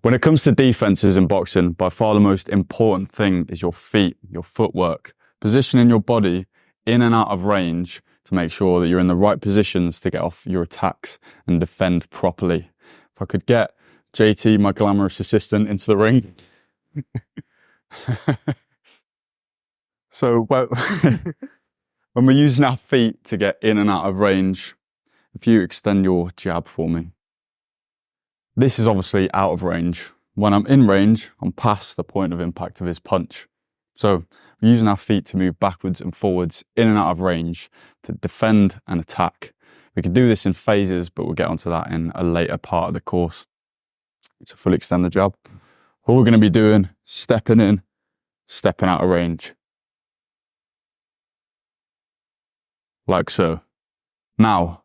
When it comes to defenses in boxing, by far the most important thing is your feet, your footwork, positioning your body in and out of range to make sure that you're in the right positions to get off your attacks and defend properly. If I could get JT, my glamorous assistant, into the ring. So when we're using our feet to get in and out of range, if you extend your jab for me. This is obviously out of range. When I'm in range, I'm past the point of impact of his punch. So we're using our feet to move backwards and forwards, in and out of range, to defend and attack. We can do this in phases, but we'll get onto that in a later part of the course. So full extend the jab. All we're going to be doing, stepping in, stepping out of range. Like so. Now,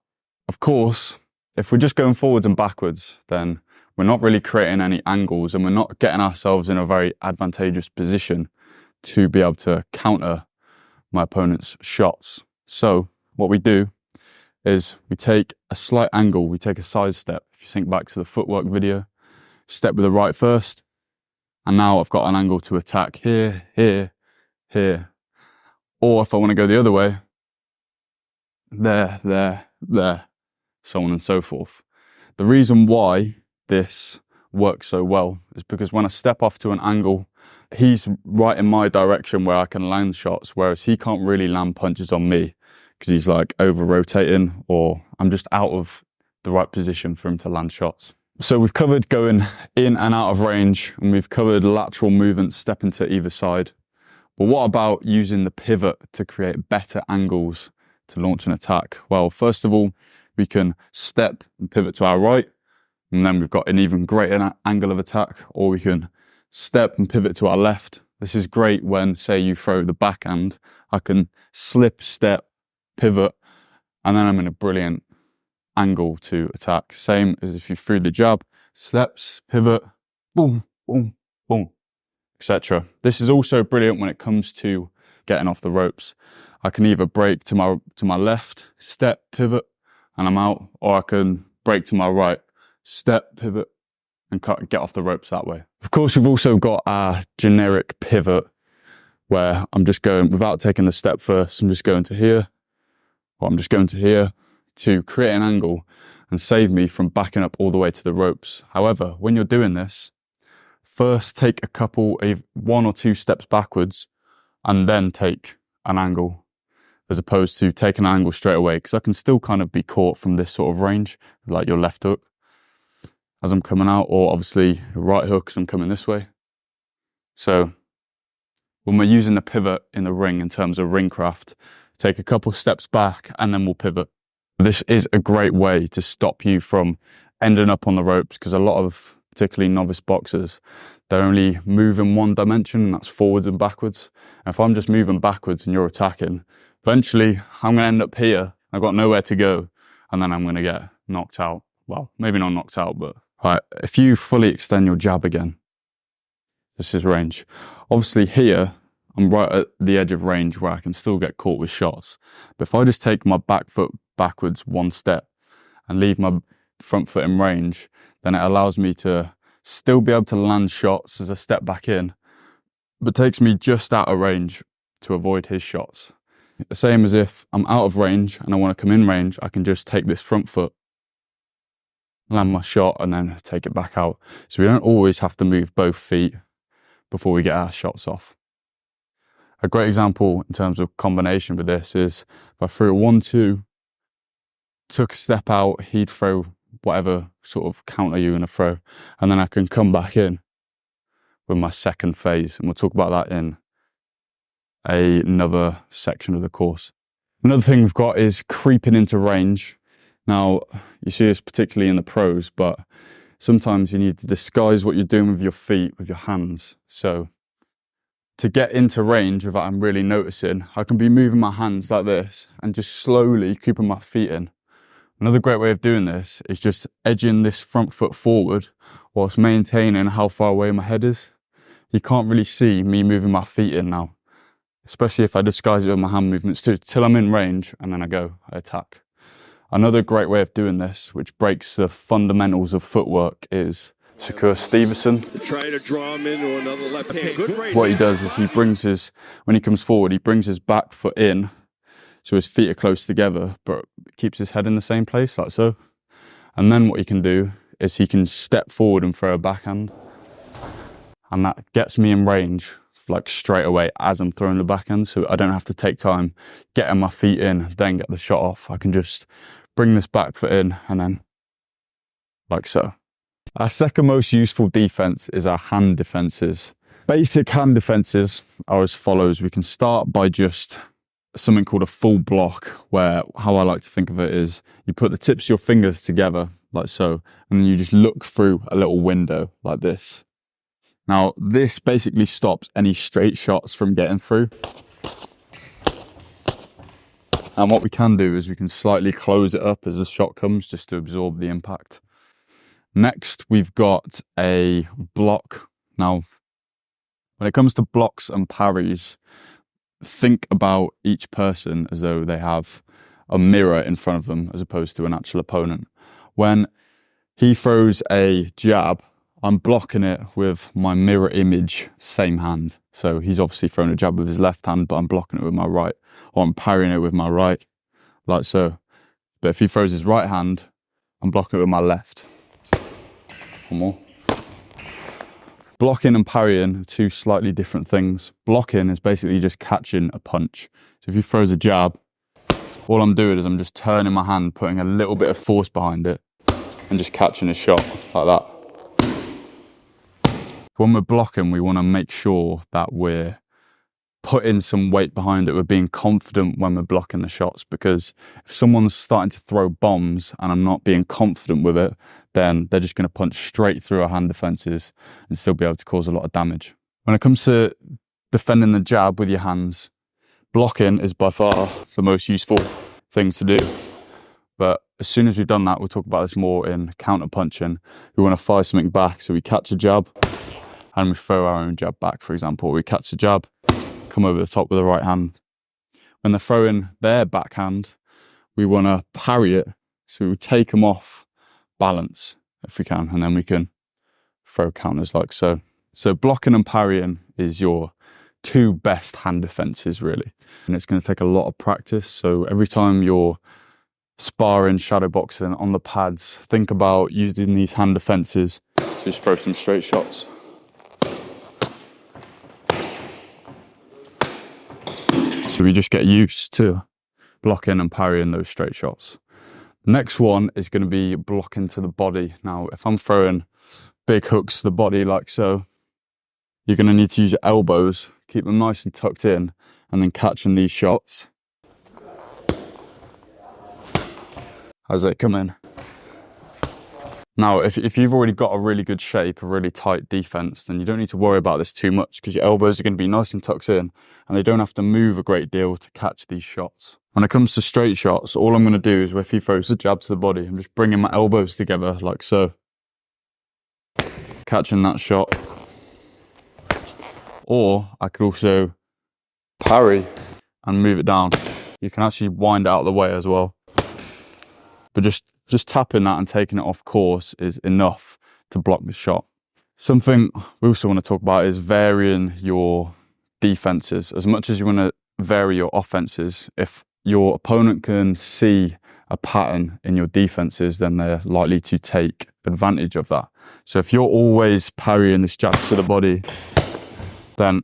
of course, if we're just going forwards and backwards, then we're not really creating any angles and we're not getting ourselves in a very advantageous position to be able to counter my opponent's shots. So what we do is we take a slight angle, we take a side step. If you think back to the footwork video, step with the right first, and now I've got an angle to attack here, here, here. Or if I want to go the other way, there, there, there, so on and so forth. The reason why this works so well is because when I step off to an angle, he's right in my direction where I can land shots, whereas he can't really land punches on me because he's like over rotating, or I'm just out of the right position for him to land shots. So we've covered going in and out of range, and we've covered lateral movements, stepping to either side. But what about using the pivot to create better angles to launch an attack? Well, first of all, we can step and pivot to our right, and then we've got an even greater angle of attack, or we can step and pivot to our left. This is great when, say, you throw the backhand. I can slip, step, pivot, and then I'm in a brilliant angle to attack. Same as if you threw the jab, steps, pivot, boom, boom, boom, etc. This is also brilliant when it comes to getting off the ropes. I can either break to my left, step, pivot, and I'm out, or I can break to my right, step, pivot, and get off the ropes that way. Of course, we've also got our generic pivot where I'm just going, without taking the step first, I'm just going to here, or I'm just going to here to create an angle and save me from backing up all the way to the ropes. However, when you're doing this, first take one or two steps backwards and then take an angle, as opposed to taking an angle straight away, because I can still kind of be caught from this sort of range, like your left hook as I'm coming out, or obviously your right hook as I'm coming this way. So when we're using the pivot in the ring in terms of ring craft, take a couple steps back and then we'll pivot. This is a great way to stop you from ending up on the ropes, because a lot of particularly novice boxers, they only move in one dimension, and that's forwards and backwards. And if I'm just moving backwards and you're attacking, eventually I'm going to end up here. I've got nowhere to go, and then I'm going to get knocked out. Well, maybe not knocked out, but right. If you fully extend your jab again, this is range. Obviously here, I'm right at the edge of range where I can still get caught with shots. But if I just take my back foot backwards one step and leave my front foot in range, then it allows me to still be able to land shots as I step back in, but takes me just out of range to avoid his shots. The same as if I'm out of range and I want to come in range, I can just take this front foot, land my shot, and then take it back out. So we don't always have to move both feet before we get our shots off. A great example in terms of combination with this is if I threw a 1-2, took a step out, he'd throw whatever sort of counter you're going to throw, and then I can come back in with my second phase, and we'll talk about that in another section of the course. Another thing we've got is creeping into range. Now, you see this particularly in the pros, but sometimes you need to disguise what you're doing with your feet, with your hands. So to get into range without I'm really noticing, I can be moving my hands like this and just slowly keeping my feet in. Another great way of doing this is just edging this front foot forward whilst maintaining how far away my head is. You can't really see me moving my feet in now, especially if I disguise it with my hand movements too, till I'm in range, and then I attack. Another great way of doing this, which breaks the fundamentals of footwork, is Shakur Stevenson. Trying to draw him into another left hand. Good range. What he does is when he comes forward, he brings his back foot in, so his feet are close together, but keeps his head in the same place, like so. And then what he can do is he can step forward and throw a backhand. And that gets me in range like straight away as I'm throwing the backhand, so I don't have to take time getting my feet in, then get the shot off. I can just bring this back foot in and then like so. Our second most useful defense is our hand defenses. Basic hand defenses are as follows. We can start by just something called a full block, where how I like to think of it is you put the tips of your fingers together like so, and then you just look through a little window like this. Now, this basically stops any straight shots from getting through. And what we can do is we can slightly close it up as the shot comes, just to absorb the impact. Next, we've got a block. Now, when it comes to blocks and parries, think about each person as though they have a mirror in front of them as opposed to an actual opponent. When he throws a jab, I'm blocking it with my mirror image, same hand. So he's obviously throwing a jab with his left hand, but I'm blocking it with my right, or I'm parrying it with my right, like so. But if he throws his right hand, I'm blocking it with my left. One more. Blocking and parrying are two slightly different things. Blocking is basically just catching a punch. So if he throws a jab, all I'm doing is I'm just turning my hand, putting a little bit of force behind it, and just catching a shot like that. When we're blocking, we want to make sure that we're putting some weight behind it. We're being confident when we're blocking the shots, because if someone's starting to throw bombs and I'm not being confident with it, then they're just going to punch straight through our hand defenses and still be able to cause a lot of damage. When it comes to defending the jab with your hands, blocking is by far the most useful thing to do. But as soon as we've done that, we'll talk about this more in counter punching. We want to fire something back, so we catch a jab and we throw our own jab back, for example. We catch a jab, come over the top with the right hand. When they're throwing their backhand, we want to parry it, so we take them off balance if we can, and then we can throw counters like so. So blocking and parrying is your two best hand defenses, really. And it's going to take a lot of practice. So every time you're sparring, shadow boxing on the pads, think about using these hand defenses to just throw some straight shots. So we just get used to blocking and parrying those straight shots. The next one is going to be blocking to the body. Now, if I'm throwing big hooks to the body like so, you're going to need to use your elbows, keep them nice and tucked in, and then catching these shots as they come in. Now, if you've already got a really good shape, a really tight defense, then you don't need to worry about this too much, because your elbows are going to be nice and tucked in and they don't have to move a great deal to catch these shots. When it comes to straight shots, all I'm going to do is if he throws a jab to the body, I'm just bringing my elbows together like so, catching that shot. Or I could also parry and move it down. You can actually wind it out of the way as well. But just tapping that and taking it off course is enough to block the shot. Something we also want to talk about is varying your defenses. As much as you want to vary your offenses, if your opponent can see a pattern in your defenses, then they're likely to take advantage of that. So if you're always parrying this jab to the body, then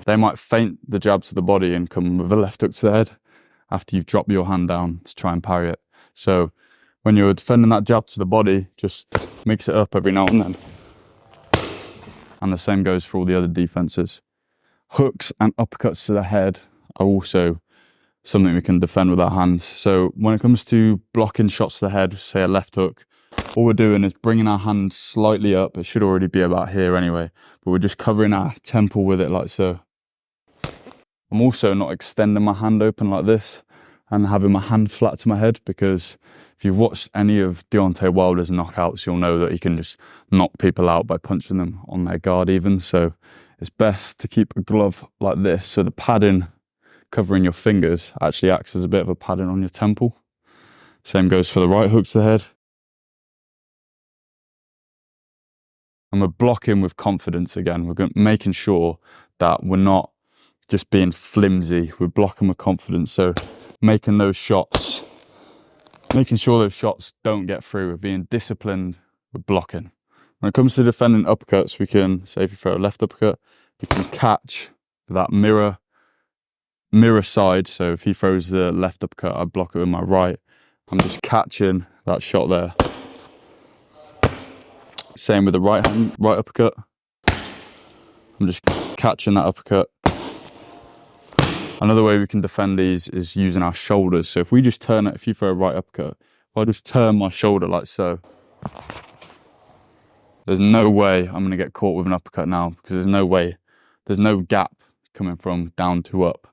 they might feint the jab to the body and come with a left hook to the head after you've dropped your hand down to try and parry it. So when you're defending that jab to the body, just mix it up every now and then. And the same goes for all the other defenses. Hooks and uppercuts to the head are also something we can defend with our hands. So when it comes to blocking shots to the head, say a left hook, all we're doing is bringing our hand slightly up. It should already be about here anyway, but we're just covering our temple with it like so. I'm also not extending my hand open like this and having my hand flat to my head, because if you've watched any of Deontay Wilder's knockouts, you'll know that he can just knock people out by punching them on their guard even. So it's best to keep a glove like this, so the padding covering your fingers actually acts as a bit of a padding on your temple. Same goes for the right hook to the head. And we're blocking with confidence again. We're making sure that we're not just being flimsy. We're blocking with confidence. So making those shots, making sure those shots don't get through. We're being disciplined with blocking. When it comes to defending uppercuts, we can, say if you throw a left uppercut, we can catch that mirror side. So if he throws the left uppercut, I block it with my right. I'm just catching that shot there. Same with the right uppercut. I'm just catching that uppercut. Another way we can defend these is using our shoulders. So if we just turn it, if you throw a right uppercut, if I just turn my shoulder like so, there's no way I'm going to get caught with an uppercut now, because there's no gap coming from down to up.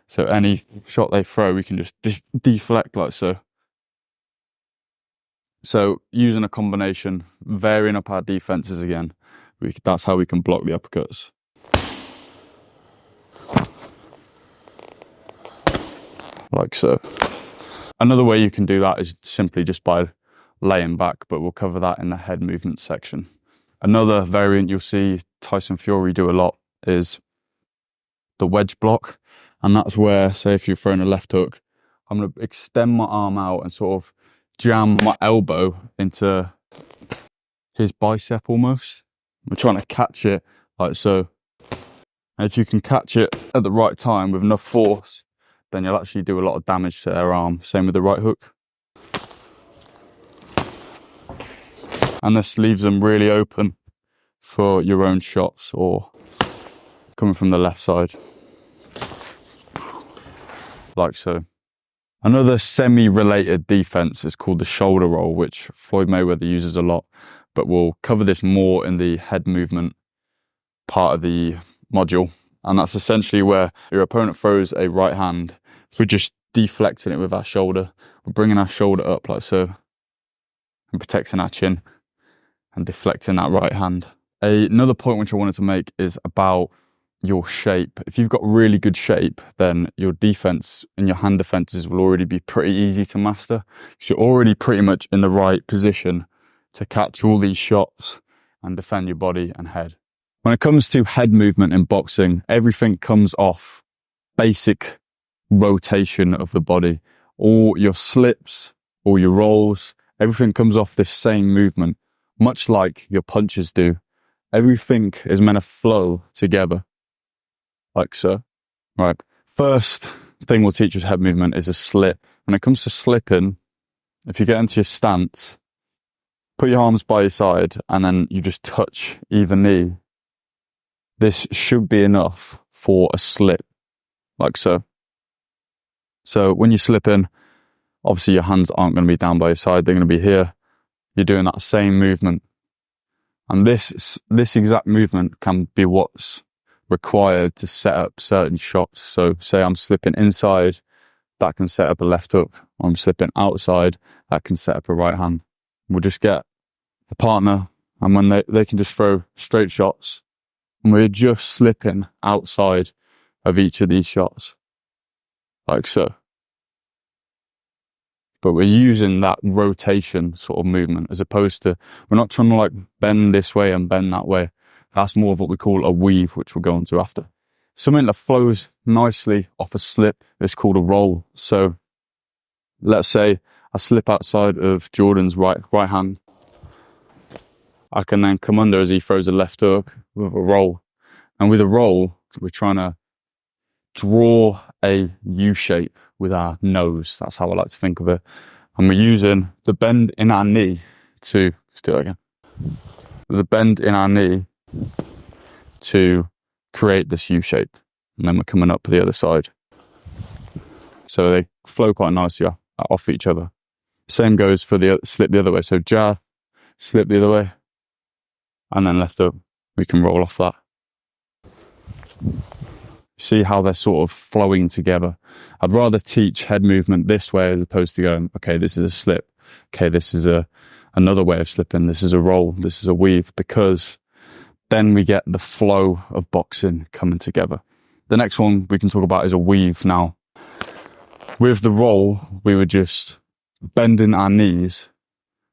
So any shot they throw, we can just deflect like so. So using a combination, varying up our defenses again, that's how we can block the uppercuts. Like so. Another way you can do that is simply just by laying back, but we'll cover that in the head movement section. Another variant you'll see Tyson Fury do a lot is the wedge block. And that's where, say if you're throwing a left hook, I'm going to extend my arm out and sort of jam my elbow into his bicep almost. We're trying to catch it like so. And if you can catch it at the right time with enough force, then you'll actually do a lot of damage to their arm. Same with the right hook. And this leaves them really open for your own shots or coming from the left side. Like so. Another semi-related defense is called the shoulder roll, which Floyd Mayweather uses a lot, but we'll cover this more in the head movement part of the module. And that's essentially where your opponent throws a right hand. We're just deflecting it with our shoulder. We're bringing our shoulder up like so and protecting our chin and deflecting that right hand. Another point which I wanted to make is about your shape. If you've got really good shape, then your defense and your hand defenses will already be pretty easy to master. So you're already pretty much in the right position to catch all these shots and defend your body and head. When it comes to head movement in boxing, everything comes off basic rotation of the body. All your slips, all your rolls, everything comes off this same movement, much like your punches do. Everything is meant to flow together, like so. Right. First thing we'll teach with head movement is a slip. When it comes to slipping, if you get into your stance, put your arms by your side and then you just touch either knee. This should be enough for a slip, like so. So when you slip in, obviously your hands aren't going to be down by your side, they're going to be here. You're doing that same movement. And this exact movement can be what's required to set up certain shots. So say I'm slipping inside, that can set up a left hook. Or I'm slipping outside, that can set up a right hand. We'll just get a partner, and when they can just throw straight shots, and we're just slipping outside of each of these shots, like so. But we're using that rotation sort of movement as opposed to, we're not trying to like bend this way and bend that way. That's more of what we call a weave, which we'll go into after. Something that flows nicely off a slip is called a roll. So let's say I slip outside of Jordan's right hand. I can then come under as he throws a left hook with a roll. And with a roll, we're trying to draw a U shape with our nose. That's how I like to think of it. And we're using the bend in our knee to, let's do it again. The bend in our knee to create this U shape. And then we're coming up the other side. So they flow quite nicely off each other. Same goes for the slip the other way. So jab, slip the other way, and then left up. We can roll off that. See how they're sort of flowing together. I'd rather teach head movement this way as opposed to going, okay, this is a slip. Okay, this is another way of slipping. This is a roll. This is a weave, because then we get the flow of boxing coming together. The next one we can talk about is a weave. Now, with the roll, we were just bending our knees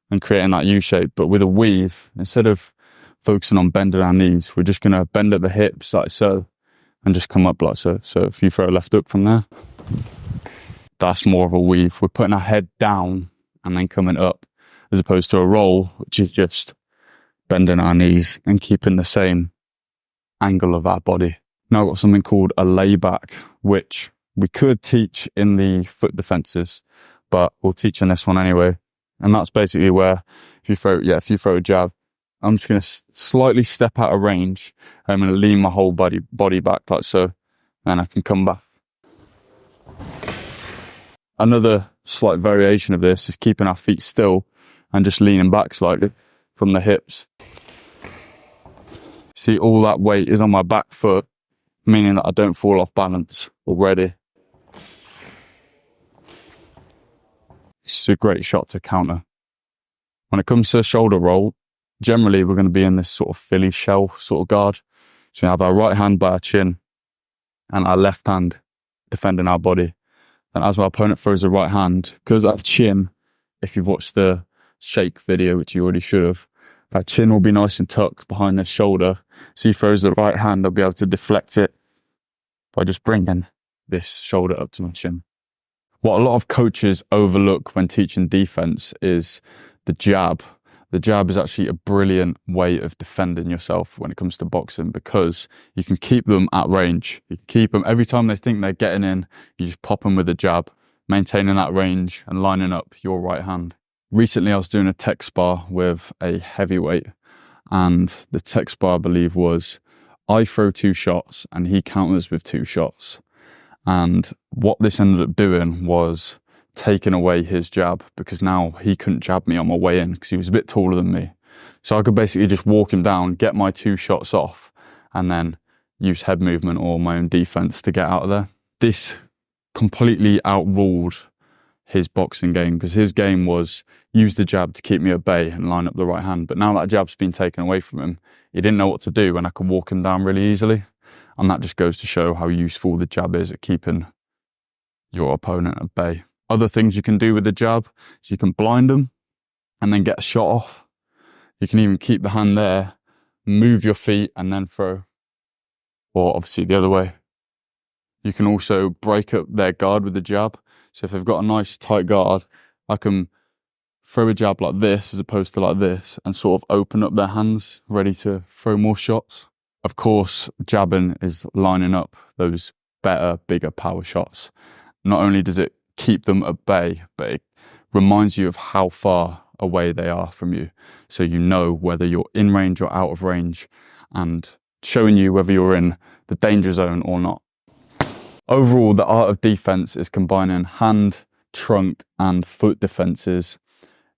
and creating that U shape. But with a weave, instead of focusing on bending our knees. We're just going to bend at the hips like so and just come up like so. So if you throw a left hook from there, that's more of a weave. We're putting our head down and then coming up, as opposed to a roll, which is just bending our knees and keeping the same angle of our body. Now I've got something called a layback, which we could teach in the foot defenses, but we'll teach in this one anyway. And that's basically where if you throw a jab, I'm just going to slightly step out of range. I'm going to lean my whole body back like so, and I can come back. Another slight variation of this is keeping our feet still and just leaning back slightly from the hips. See, all that weight is on my back foot, meaning that I don't fall off balance already. It's a great shot to counter. When it comes to a shoulder roll, generally we're going to be in this sort of Philly shell sort of guard. So we have our right hand by our chin and our left hand defending our body. And as my opponent throws the right hand, because our chin, if you've watched the shake video, which you already should have, our chin will be nice and tucked behind the shoulder. So he throws the right hand, I'll be able to deflect it by just bringing this shoulder up to my chin. What a lot of coaches overlook when teaching defense is the jab. The jab is actually a brilliant way of defending yourself when it comes to boxing, because you can keep them at range. You can keep them every time they think they're getting in, you just pop them with a jab, maintaining that range and lining up your right hand. Recently, I was doing a tech spar with a heavyweight, and the tech spar, I believe, was I throw 2 shots and he counters with 2 shots. And what this ended up doing was taking away his jab, because now he couldn't jab me on my way in because he was a bit taller than me. So I could basically just walk him down, get my 2 shots off, and then use head movement or my own defense to get out of there. This completely outruled his boxing game, because his game was use the jab to keep me at bay and line up the right hand. But now that jab's been taken away from him, he didn't know what to do, and I could walk him down really easily. And that just goes to show how useful the jab is at keeping your opponent at bay. Other things you can do with the jab is you can blind them and then get a shot off. You can even keep the hand there, move your feet and then throw. Or obviously the other way. You can also break up their guard with the jab. So if they've got a nice tight guard, I can throw a jab like this as opposed to like this and sort of open up their hands, ready to throw more shots. Of course, jabbing is lining up those better, bigger power shots. Not only does it keep them at bay, but it reminds you of how far away they are from you. So you know whether you're in range or out of range, and showing you whether you're in the danger zone or not. Overall, the art of defense is combining hand, trunk, and foot defenses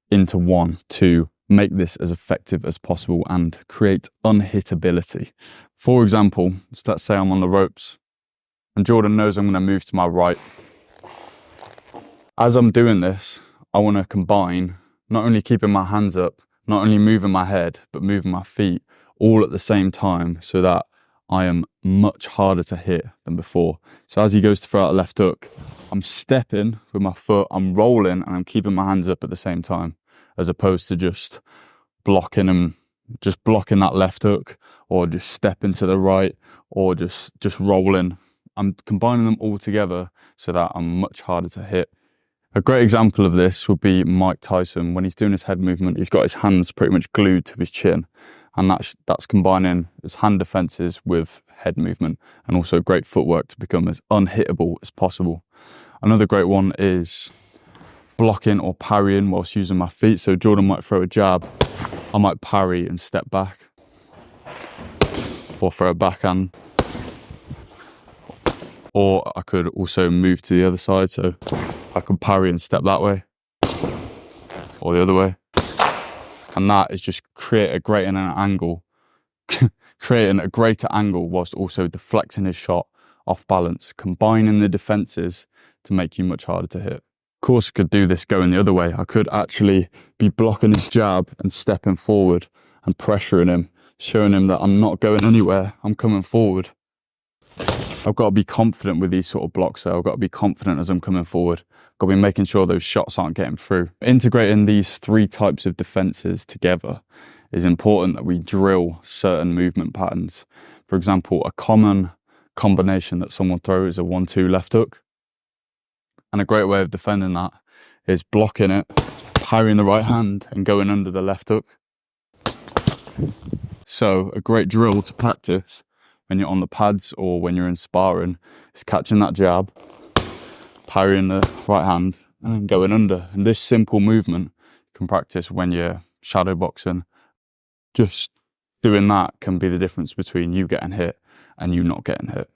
into one to make this as effective as possible and create unhittability. For example, let's say I'm on the ropes and Jordan knows I'm going to move to my right. As I'm doing this, I want to combine not only keeping my hands up, not only moving my head, but moving my feet all at the same time, so that I am much harder to hit than before. So as he goes to throw out a left hook, I'm stepping with my foot, I'm rolling, and I'm keeping my hands up at the same time, as opposed to just blocking that left hook, or just stepping to the right, or just rolling. I'm combining them all together so that I'm much harder to hit. A great example of this would be Mike Tyson. When he's doing his head movement, he's got his hands pretty much glued to his chin, and that's combining his hand defenses with head movement, and also great footwork to become as unhittable as possible. Another great one is blocking or parrying whilst using my feet. So Jordan might throw a jab, I might parry and step back, or throw a backhand. Or I could also move to the other side, so I could parry and step that way, or the other way. And that is just creating a greater angle whilst also deflecting his shot off balance, combining the defenses to make you much harder to hit. Of course, I could do this going the other way. I could actually be blocking his jab and stepping forward and pressuring him, showing him that I'm not going anywhere, I'm coming forward. I've got to be confident with these sort of blocks, so I've got to be confident as I'm coming forward. I've got to be making sure those shots aren't getting through. Integrating these 3 types of defenses together it's important that we drill certain movement patterns. For example, a common combination that someone throws is a 1-2 left hook. And a great way of defending that is blocking it, parrying the right hand and going under the left hook. So a great drill to practice when you're on the pads or when you're in sparring is catching that jab, parrying the right hand and then going under. And this simple movement you can practice when you're shadow boxing. Just doing that can be the difference between you getting hit and you not getting hit.